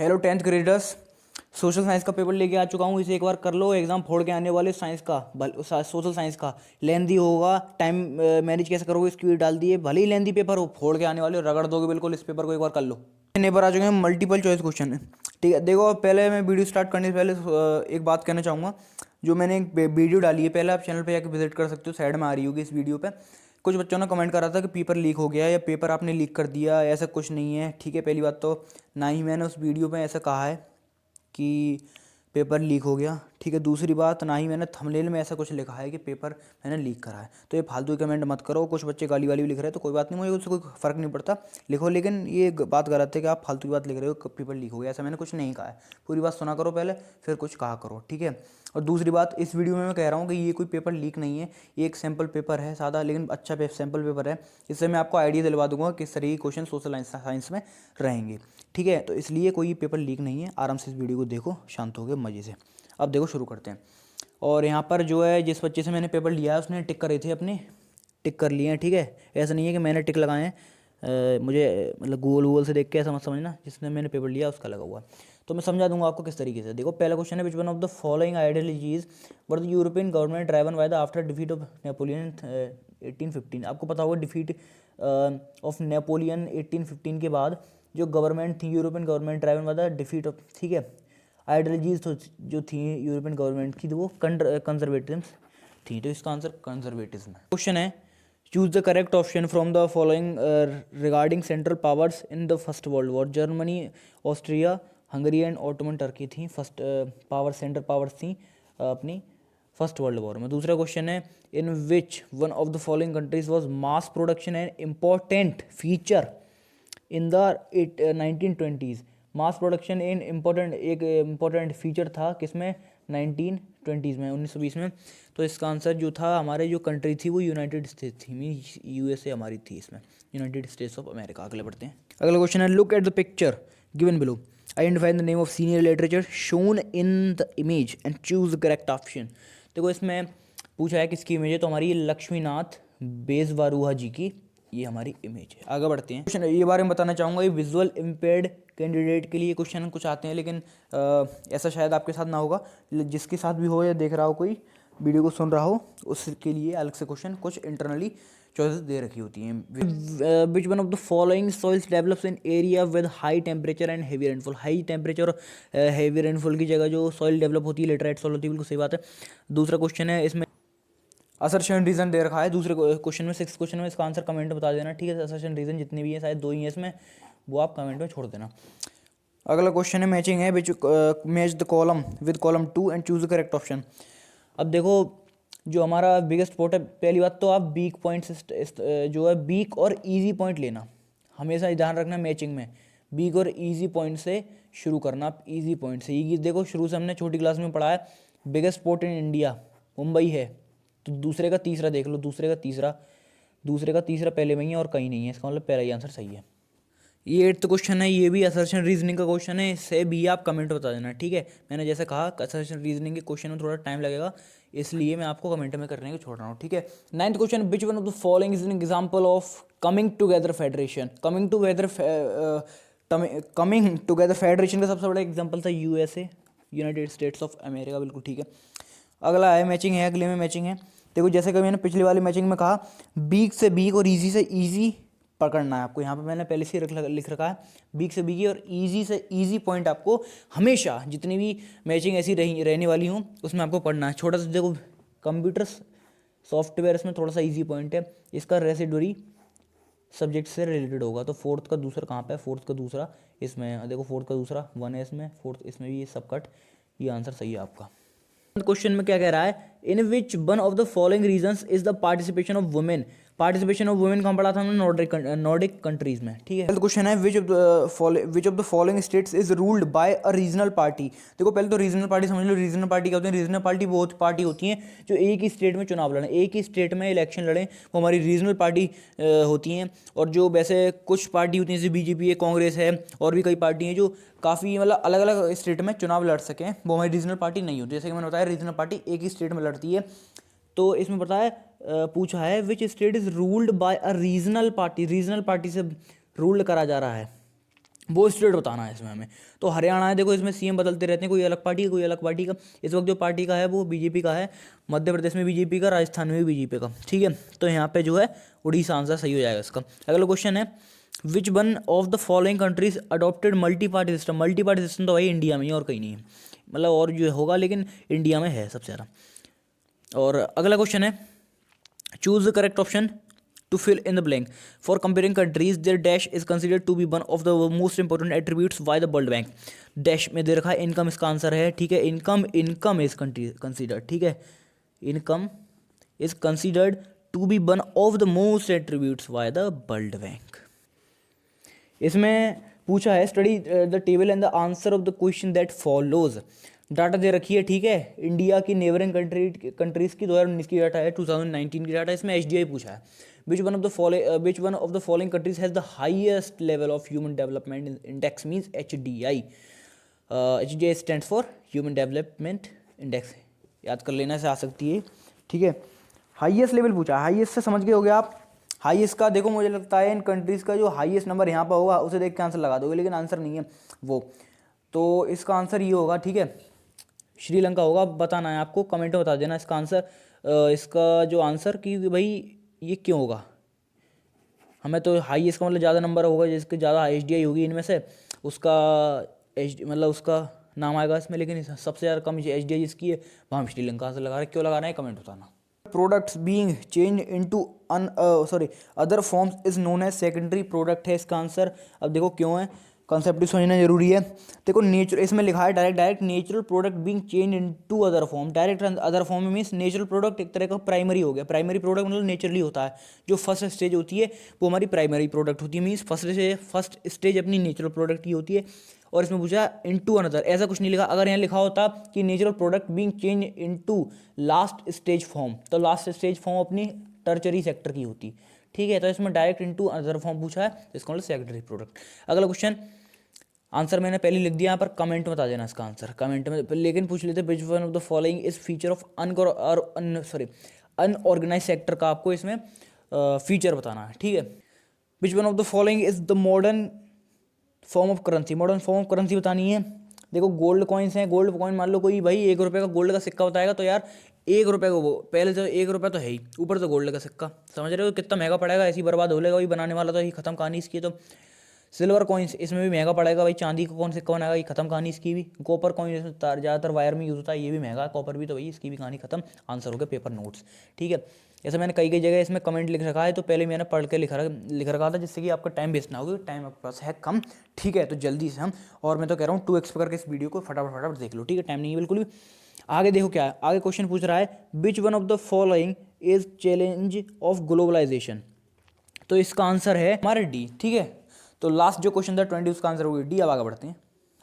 Hello tenth graders, social science का paper लेके आ चुका हूँ। इसे एक बार कर लो, एग्जाम फोड़ के आने वाले साइंस का सोशल साइंस का लेंदी होगा। टाइम मैनेज कैसे करोगे इसकी भी डाल दिए। भले ही लेंदी पेपर हो, फोड़ के आने वाले हो, रगड़ दोगे बिल्कुल। इस पेपर को एक बार कर लो। नेबर आ चुके हैं मल्टीपल चॉइस क्वेश्चन है। ठीक है, देखो पहले मैं वीडियो स्टार्ट करने से पहले एक बात कहना चाहूँगा। जो मैंने एक वीडियो डाली है, पहले आप चैनल पे जाकर विजिट कर सकते हो, साइड में आ रही होगी इस वीडियो पे। कुछ बच्चों ने कमेंट करा था कि पेपर लीक हो गया या पेपर आपने लीक कर दिया, ऐसा कुछ नहीं है। ठीक है, पहली बात तो ना ही मैंने उस वीडियो पे ऐसा कहा है कि पेपर लीक हो गया। ठीक है, दूसरी बात, ना ही मैंने थंबनेल में ऐसा कुछ लिखा है कि पेपर मैंने लीक करा है। तो ये फालतू के कमेंट मत करो। कुछ बच्चे गाली वाली भी लिख रहे हैं तो कोई बात नहीं, मुझे उससे कोई फ़र्क नहीं पड़ता, लिखो। लेकिन ये बात गलत है कि आप फालतू की बात लिख रहे हो कि पेपर लीक हो गया। ऐसा मैंने कुछ नहीं कहा है। पूरी बात सुना करो पहले, फिर कुछ कहा करो। ठीक है, और दूसरी बात, इस वीडियो में मैं कह रहा हूँ कि ये कोई पेपर लीक नहीं है। ये एक सैम्पल पेपर है, सादा लेकिन अच्छा सैम्पल पेपर है। इससे मैं आपको आइडिया दिलवा दूंगा किस तरह के क्वेश्चन सोशल साइंस में रहेंगे। ठीक है, तो इसलिए कोई पेपर लीक नहीं है। आराम से इस वीडियो को देखो, शांत हो गए मज़े से। अब देखो शुरू करते हैं। और यहाँ पर जो है, जिस बच्चे से मैंने पेपर लिया है उसने टिक करे थे अपने, टिक कर लिए हैं। ठीक है, ऐसा नहीं है कि मैंने टिक लगाए हैं। मुझे मतलब गूगल से देख के ऐसा मत समझना, जिसने मैंने पेपर लिया उसका लगा हुआ है। तो मैं समझा दूंगा आपको किस तरीके से। देखो पहला क्वेश्चन है, which one of the following ideologies were the European government driven by the after defeat of Napoleon 1815। आपको पता होगा डिफीट ऑफ नेपोलियन 1815 के बाद जो गवर्नमेंट थी, European government driven by the defeat of, ठीक है, आइडियोलॉजीज तो जो थी यूरोपियन गवर्नमेंट की, तो वो कंजर्वेटिज्म थी। तो इसका आंसर कंजर्वेटिज्म है। क्वेश्चन है, choose the correct option from the following regarding central powers in the first world war. Germany, Austria, Hungary and Ottoman Turkey थी फर्स्ट पावर, सेंट्रल पावर्स थी अपनी फर्स्ट वर्ल्ड वॉर में। दूसरा question है, in which one of the following countries was mass production and important feature in the 1920s। Mass production in important, एक important feature था किसमें, 1920s में, 1920 में। तो इसका आंसर जो था, हमारे जो कंट्री थी वो यूनाइटेड स्टेट्स थी, मीन यूएसए हमारी थी इसमें, यूनाइटेड स्टेट्स ऑफ अमेरिका। अगले बढ़ते हैं। अगला क्वेश्चन है, look at the picture given below, identify the name of senior literature shown in the image and choose the correct option. देखो इसमें पूछा है किसकी इमेज है, तो हमारी लक्ष्मीनाथ बेजवारुहा जी की ये हमारी इमेज है। आगे बढ़ते हैं। क्वेश्चन ये बारे में बताना चाहूँगा, ये विजुअल इम्पेयर्ड कैंडिडेट के लिए क्वेश्चन कुछ आते हैं, लेकिन ऐसा शायद आपके साथ ना होगा। जिसके साथ भी हो या देख रहा हो, कोई वीडियो को सुन रहा हो, उसके लिए अलग से क्वेश्चन कुछ इंटरनली चॉइसेस दे रखी होती हैं। विच one of the following soils develops in area with high temperature and heavy rainfall. High temperature और हेवी रेनफॉल की जगह जो सॉइल डेवलप होती है, लेटराइट सॉइल होती है, बिल्कुल सही बात है। दूसरा क्वेश्चन है, इसमें असर्शन रीजन दे रखा है दूसरे क्वेश्चन में, 6 क्वेश्चन में। इसका आंसर कमेंट में बता देना। ठीक है, असर्शन रीजन जितने भी हैं, शायद 2 ही हैं इसमें, वो आप कमेंट में छोड़ देना। अगला क्वेश्चन है, मैचिंग है, which match the column with column 2 and choose the correct option. अब देखो जो हमारा बिगेस्ट पॉइंट है, पहली बात तो आप वीक पॉइंट से जो है वीक और ईजी पॉइंट लेना, हमेशा ध्यान रखना मैचिंग में। वीक और ईजी पॉइंट से शुरू करना, आप ईजी पॉइंट से। ये देखो शुरू से हमने छोटी क्लास में पढ़ा है, biggest port in India Mumbai है, तो दूसरे का तीसरा देख लो, दूसरे का तीसरा पहले में ही है और कहीं नहीं है, इसका मतलब पहला ही आंसर सही है। ये 8th क्वेश्चन है, ये भी असर्शन रीजनिंग का क्वेश्चन है, इससे भी आप कमेंट बता देना। ठीक है, मैंने जैसे कहा असर्शन रीजनिंग के क्वेश्चन में थोड़ा टाइम लगेगा, इसलिए मैं आपको कमेंट में करने को छोड़ रहा हूँ। ठीक है, 9th question, which one of the following is an example of coming together federation. Coming together federation का सबसे बड़ा एग्जाम्पल था USA, United states of America, बिल्कुल ठीक है। अगला है मैचिंग है, अगले में मैचिंग है। देखो जैसे कि मैंने पिछली वाली मैचिंग में कहा, बीक से बीक और ईजी से ईजी पकड़ना है आपको। यहाँ पे मैंने पहले से लिख रखा है, बीक से बीकी और ईजी से ईजी पॉइंट आपको हमेशा, जितनी भी मैचिंग ऐसी रहने वाली हूँ उसमें आपको पढ़ना है। छोटा सा देखो, कंप्यूटर सॉफ्टवेयर में थोड़ा सा ईजी पॉइंट है, इसका रेसिडुअरी सब्जेक्ट से रिलेटेड होगा। तो 4th का दूसरा कहाँ पे है, 4th का दूसरा इसमें देखो, 4th का दूसरा 1 है इसमें, 4th इसमें भी ये सब कट, ये आंसर सही है आपका। क्वेश्चन में क्या कह रहा है, in which one of the following reasons is the participation of women. Participation of women कहाँ पढ़ा था हमने, नॉर्डिक कंट्रीज में। ठीक है, क्वेश्चन है, which of the following states is ruled by a regional party. देखो पहले तो रीजनल पार्टी समझ लो, रीजनल पार्टी क्या होती है। रीजनल पार्टी बहुत पार्टी होती हैं जो एक ही स्टेट में चुनाव लड़ें, एक ही स्टेट में इलेक्शन लड़ें, वो हमारी रीजनल पार्टी होती हैं। और जो वैसे कुछ पार्टी होती हैं जैसे बीजेपी है, कांग्रेस है, और भी कई पार्टी हैं जो काफ़ी मतलब अलग अलग स्टेट में चुनाव लड़ सकें, वो हमारी रीजनल पार्टी नहीं होती। जैसे कि मैंने बताया, रीजनल पार्टी एक ही स्टेट में लड़ती है। तो इसमें पता है पूछा है, which state is ruled by a regional party, regional party से रूल्ड करा जा रहा है। वो स्टेट बताना है इसमें हमें। तो हरियाणा है, देखो इसमें सीएम बदलते रहते हैं, कोई अलग पार्टी का कोई अलग पार्टी का। इस वक्त जो पार्टी का है वो बीजेपी का है, मध्य प्रदेश में बीजेपी का, राजस्थान में भी बीजेपी का, ठीक है। तो यहाँ पे जो है उड़ीसा आंसर सही हो जाएगा इसका। अगला क्वेश्चन है which one of the following countries adopted multi party system. Multi party system तो भाई इंडिया में ही और कहीं नहीं है, मतलब और जो होगा लेकिन इंडिया में है सबसे ज़्यादा। और अगला क्वेश्चन है choose the correct option to fill in the blank. For comparing countries, their dash is considered to be one of the most important attributes by the World Bank. Dash में दे रखा है इनकम, इसका answer है, ठीक है। Income is considered, ठीक है, income is considered to be one of the most attributes by the World Bank. इसमें पूछा है study the table and the answer of the question that follows. Data दे रखी है, ठीक है, इंडिया की नेबरिंग कंट्रीज की 2019 की डाटा है, 2019 की डाटा। इसमें एचडीआई पूछा है which one of the following countries has the highest level of human development index means HDI. HDI stands for Human Development Index, याद कर लेना से आ सकती है, ठीक है। हाईएस्ट लेवल पूछा, हाईएस्ट से समझ गए होगे आप। हाईएस्ट का देखो मुझे लगता है इन कंट्रीज़ का जो हाईएस्ट नंबर यहाँ पर होगा उसे देख के आंसर लगा दोगे, लेकिन आंसर नहीं है वो, तो इसका आंसर ये होगा, ठीक है, श्रीलंका होगा। बताना है आपको, कमेंट में बता देना इसका आंसर, इसका जो आंसर कि भाई ये क्यों होगा। हमें तो हाईएस्ट का मतलब ज़्यादा नंबर होगा, जिसके ज़्यादा एचडीआई होगी इनमें से उसका मतलब उसका नाम आएगा इसमें, लेकिन सबसे ज़्यादा कम एचडीआई जिसकी है वहाँ श्रीलंका से लगा रहे, क्यों लगा रहे हैं कमेंट बताना। Products being change into other forms is known as secondary product है इसका आंसर। अब देखो क्यों है, कॉन्सेप्ट भी समझना जरूरी है। देखो नेचर, इसमें लिखा है direct natural product being change into other form. Direct other form में मीन्स नेचुरल प्रोडक्ट एक तरह का प्राइमरी हो गया। प्राइमरी प्रोडक्ट मतलब नेचुरली होता है, जो फर्स्ट स्टेज होती है वो हमारी प्राइमरी प्रोडक्ट होती है, मीन्स फर्स्ट स्टेज अपनी नेचुरल प्रोडक्ट की होती है। और इसमें पूछा इनटू अनदर, ऐसा कुछ नहीं लिखा। अगर यहाँ लिखा होता कि natural product being change into last stage form, तो लास्ट स्टेज फॉर्म अपनी टर्चरी सेक्टर की होती, ठीक है। तो इसमें डायरेक्ट इनटू अनदर फॉर्म पूछा है, इसका मतलब सेकेंडरी प्रोडक्ट। अगला क्वेश्चन, आंसर मैंने पहले लिख दिया, यहाँ पर कमेंट में बता देना इसका आंसर कमेंट में, लेकिन पूछ लेते which one of the following is feature of unorganise sector का आपको इसमें फीचर बताना है, ठीक है। Which one of the following is the modern form of currency. Modern form of currency बतानी है। देखो गोल्ड कॉइन्स हैं, गोल्ड कॉइन मान लो कोई भाई 1 रुपये का गोल्ड का सिक्का बताएगा, तो यार 1 रुपये को वो पहले तो 1 रुपये तो है ही, ऊपर तो गोल्ड का सिक्का, समझ रहे हो कितना महंगा पड़ेगा, ऐसी बर्बाद हो लेगा, वही बनाने वाला तो ये खत्म कहानी इसकी। तो सिल्वर कॉइन्स इसमें भी महंगा पड़ेगा भाई, चांदी का कौन सिक्का बनाएगा, ये खत्म कहानी इसकी भी। कॉपर कॉइन इसमें ज़्यादातर वायर में यूज़ होता है, ये भी महंगा है, कॉपर भी, तो भाई इसकी भी कहानी खत्म। आंसर हो गया पेपर नोट्स, ठीक है। ऐसे मैंने कई जगह इसमें कमेंट लिख रखा है, तो पहले मैंने पढ़ के लिख रखा था, जिससे कि आपका टाइम वेस्ट ना होगा, टाइम आपके पास है कम, ठीक है। तो जल्दी से हम, और मैं तो कह रहा हूँ 2x करके इस वीडियो को फटाफट देख लो, ठीक है, टाइम नहीं है बिल्कुल भी। आगे देखो क्या है, आगे क्वेश्चन पूछ रहा है which one of the following is challenge of globalization. तो इसका आंसर है हमारा डी, ठीक है। तो लास्ट जो क्वेश्चन था 20 उसका आंसर होगा डी। अब आगे बढ़ते हैं।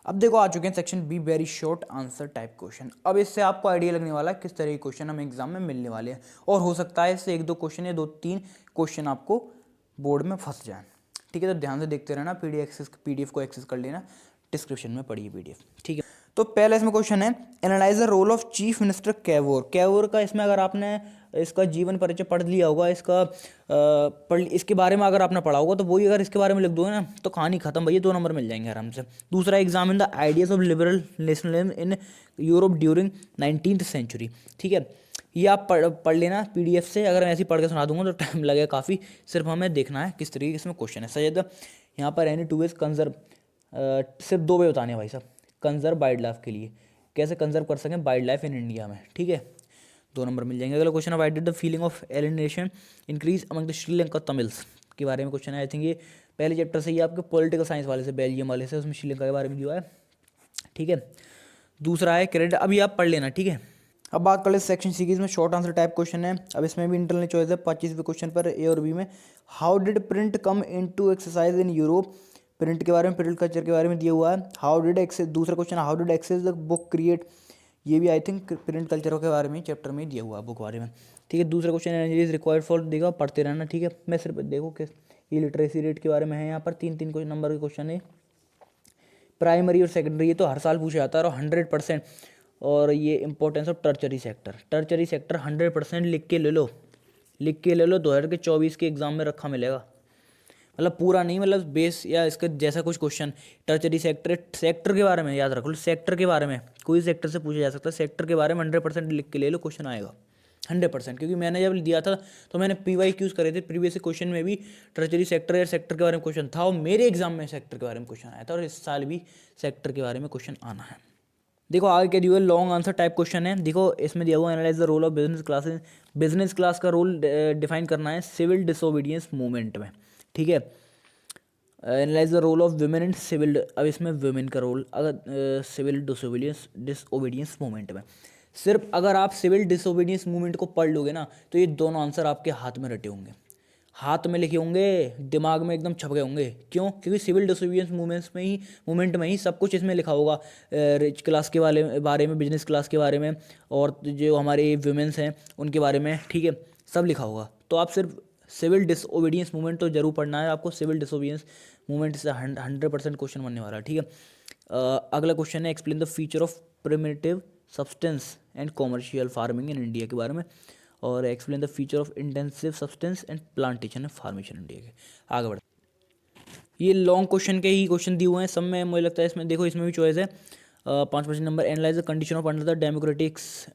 अब देखो आ चुके हैं section be very short answer type question. अब इससे आपको आइडिया लगने वाला है किस तरह के क्वेश्चन हमें एग्जाम में मिलने वाले हैं, और हो सकता है इससे 1-2 क्वेश्चन या 2-3 क्वेश्चन आपको बोर्ड में फंस जाए, ठीक है। तो ध्यान से देखते रहना, पीडीएफ को एक्सेस कर लेना, डिस्क्रिप्शन में पढ़िए पीडीएफ, ठीक है। तो पहले इसमें क्वेश्चन है analyse the role of chief minister Cavour. Cavour का इसमें अगर आपने इसका जीवन परिचय पढ़ लिया होगा, इसके बारे में अगर आपने पढ़ा होगा, तो वही अगर इसके बारे में लिख दोगे ना तो कहानी खत्म भैया, 2 नंबर मिल जाएंगे आराम से। दूसरा, examine the ideas of liberal nationalism in Europe during 19th century, ठीक है। ये आप पढ़ लेना पीडीएफ से, अगर मैं ऐसे ही पढ़ के सुना दूंगा तो टाइम लगेगा काफ़ी, सिर्फ हमें देखना है किस तरीके इसमें क्वेश्चन है। सही, यहाँ पर एनी 2 वेज कंजर्व, सिर्फ 2 वे बताने हैं भाई साहब, कंजर्व वाइल्ड लाइफ के लिए, कैसे कंजर्व कर सकें वाइल्ड लाइफ इन इंडिया में, ठीक है। 2 नंबर मिल जाएंगे। अगला क्वेश्चन है why did the feeling of alienation increase among the Sri Lanka Tamils के बारे में क्वेश्चन है। आई थिंक ये पहले चैप्टर से ही आपके पॉलिटिकल साइंस वाले से, बेल्जियम वाले से, उसमें श्रीलंका के बारे में दिया है, ठीक है। दूसरा है क्रेडिट, अभी आप पढ़ लेना, ठीक है। अब बात कर ले सेक्शन सीरीज में शॉर्ट आंसर टाइप क्वेश्चन है। अब इसमें भी इंटरनल चॉइस है 25वें क्वेश्चन पर ए और बी में। How did print come into exercise in Europe. Print के बारे में, प्रिंट कल्चर के बारे में दिया हुआ है। हाउ डिड एक्सेस, दूसरा question how did access the book create, ये भी आई थिंक प्रिंट कल्चर के बारे में चैप्टर में दिया हुआ है, बुक बारे में, ठीक है। दूसरा question energy is required for, देगा पढ़ते रहना, ठीक है। मैं सिर्फ देखो कि ये लिटरेसी रेट के बारे में है, यहाँ पर 3-3 नंबर के क्वेश्चन है। प्राइमरी और सेकेंडरी ये तो हर साल पूछा जाता है, और 100%। और ये importance of tertiary sector, tertiary sector 100% लिख के ले लो 2024 के एग्जाम में रखा मिलेगा। मतलब पूरा नहीं, मतलब बेस या इसके जैसा कुछ क्वेश्चन। टर्चरी सेक्टर, सेक्टर के बारे में याद रख लो, सेक्टर के बारे में कोई सेक्टर से पूछा जा सकता है, सेक्टर के बारे में 100% लिख के ले लो, क्वेश्चन आएगा 100%। क्योंकि मैंने जब दिया था तो मैंने PYQs करे थे, प्रीवियस क्वेश्चन में भी टर्चरी सेक्टर या सेक्टर के बारे में क्वेश्चन था, और मेरे एग्जाम में सेक्टर के बारे में क्वेश्चन आया था, और इस साल भी सेक्टर के बारे में क्वेश्चन आना है। देखो आगे क्या दिया हुआ है, लॉन्ग आंसर टाइप क्वेश्चन है। देखो इसमें दिया हुआ analyse the role of business classes, business class का रोल डिफाइन करना है सिविल डिसोबीडियंस मूवमेंट में, ठीक है। Analyse the role of women in civil, अब इसमें वुमेन का रोल अगर सिविल डिसोबीडियंस मूवमेंट में, सिर्फ अगर आप सिविल डिसोबीडियंस मूवमेंट को पढ़ लोगे ना तो ये दोनों आंसर आपके हाथ में रटे होंगे, हाथ में लिखे होंगे, दिमाग में एकदम छप गए होंगे। क्यों? क्योंकि सिविल डिसोबीडियंस मूवमेंट में ही सब कुछ इसमें लिखा होगा, रिच क्लास के बारे में, बिजनेस क्लास के बारे में, और जो हमारे वुमेन्स हैं उनके बारे में, ठीक है, सब लिखा होगा। तो आप सिर्फ सिविल डिसोबीडियंस मूवमेंट तो जरूर पढ़ना है आपको, सिविल डिसोबीडियंस मूवमेंट से 100% क्वेश्चन बनने वाला है, ठीक है। अगला क्वेश्चन है explain the feature of primitive substance and commercial farming in India के बारे में, और explain the feature of intensive substance and plantation and formation India के। आगे बढ़, ये लॉन्ग क्वेश्चन के ही क्वेश्चन दिए हुए हैं सब में, मुझे लगता है इसमें देखो इसमें भी चॉइस है। 5 नंबर, analyse the condition of under the democratics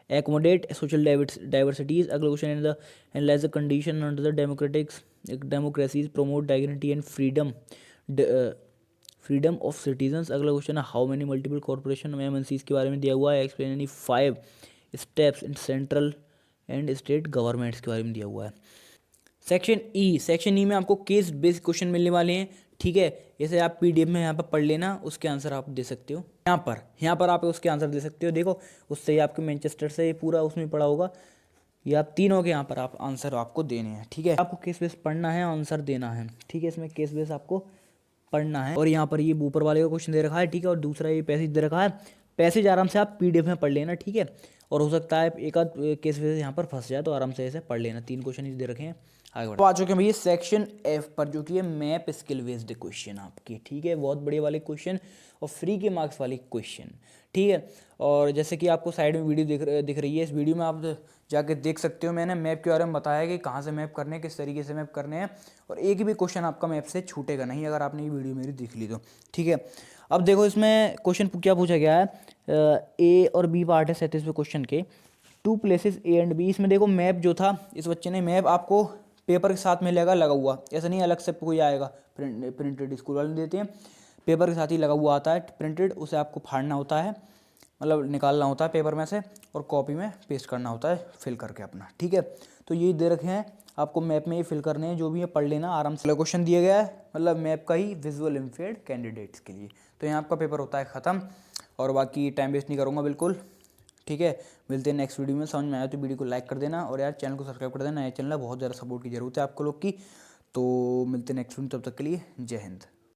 accommodate social diversities. अगला क्वेश्चन है the analyse the condition under the democracies promote dignity and freedom of citizens. अगला क्वेश्चन है how many multiple corporation MNCs के बारे में दिया हुआ है, explain any 5 steps in central and state governments के बारे में दिया हुआ है। सेक्शन ई में आपको केस बेस्ड क्वेश्चन मिलने वाले हैं, ठीक है। जैसे आप PDF में यहाँ पर पढ़ लेना, उसके आंसर आप दे सकते हो यहाँ पर आप उसके आंसर दे सकते हो। देखो उससे आपके मैनचेस्टर से ये पूरा उसमें पढ़ा होगा, ये आप तीनों के यहाँ पर आप आंसर आपको देने हैं, ठीक है। आपको केस बेस पढ़ना है, आंसर देना है, ठीक है। इसमें केस बेस आपको पढ़ना है, और यहाँ पर ये ऊपर वाले का क्वेश्चन दे रखा है, ठीक है, और दूसरा ये पैसेज दे रखा है। पैसेज आराम से आप PDF में पढ़ लेना, ठीक है। और हो सकता है एक आध केस बेस यहाँ पर फंस जाए, तो आराम से ऐसे पढ़ लेना, 3 क्वेश्चन ही दे रखे हैं। आगे बढ़ो, आ चुके हैं भैया सेक्शन F पर, जो कि है मैप स्किल बेस्ड क्वेश्चन आपके, ठीक है। बहुत बढ़िया वाले क्वेश्चन और फ्री के मार्क्स वाले क्वेश्चन, ठीक है। और जैसे कि आपको साइड में वीडियो दिख रही है, इस वीडियो में आप जाके देख सकते हो, मैंने मैप के बारे में बताया कि कहाँ से मैप करने हैं, किस तरीके से मैप करने हैं, और एक भी क्वेश्चन आपका मैप से छूटेगा नहीं अगर आपने ये वीडियो मेरी देख ली तो, ठीक है। अब देखो इसमें क्वेश्चन क्या पूछा गया है, A और B पार्ट है 37वें क्वेश्चन के, 2 प्लेसेस A एंड B। इसमें देखो मैप जो था, इस बच्चे ने मैप आपको पेपर के साथ मिलेगा लगा हुआ, ऐसा नहीं अलग से कोई आएगा, प्रिंटेड स्कूल वाले देते हैं, पेपर के साथ ही लगा हुआ आता है प्रिंटेड, उसे आपको फाड़ना होता है, मतलब निकालना होता है पेपर में से, और कॉपी में पेस्ट करना होता है फिल करके अपना, ठीक है। तो ये दे रखे हैं आपको, मैप में ये फिल करने हैं, जो भी है पढ़ लेना आराम से। क्वेश्चन दिया गया है मतलब मैप का ही विजुअल इम्पेयर्ड कैंडिडेट्स के लिए। तो यहाँ आपका पेपर होता है ख़त्म, और बाकी टाइम वेस्ट नहीं करूँगा बिल्कुल, ठीक है। मिलते हैं नेक्स्ट वीडियो में। समझ में आया तो वीडियो को लाइक कर देना, और यार चैनल को सब्सक्राइब कर देना, नया चैनल है, बहुत ज़्यादा सपोर्ट की ज़रूरत है आपको लोग की। तो मिलते हैं नेक्स्ट वीडियो, तब तक के लिए जय हिंद।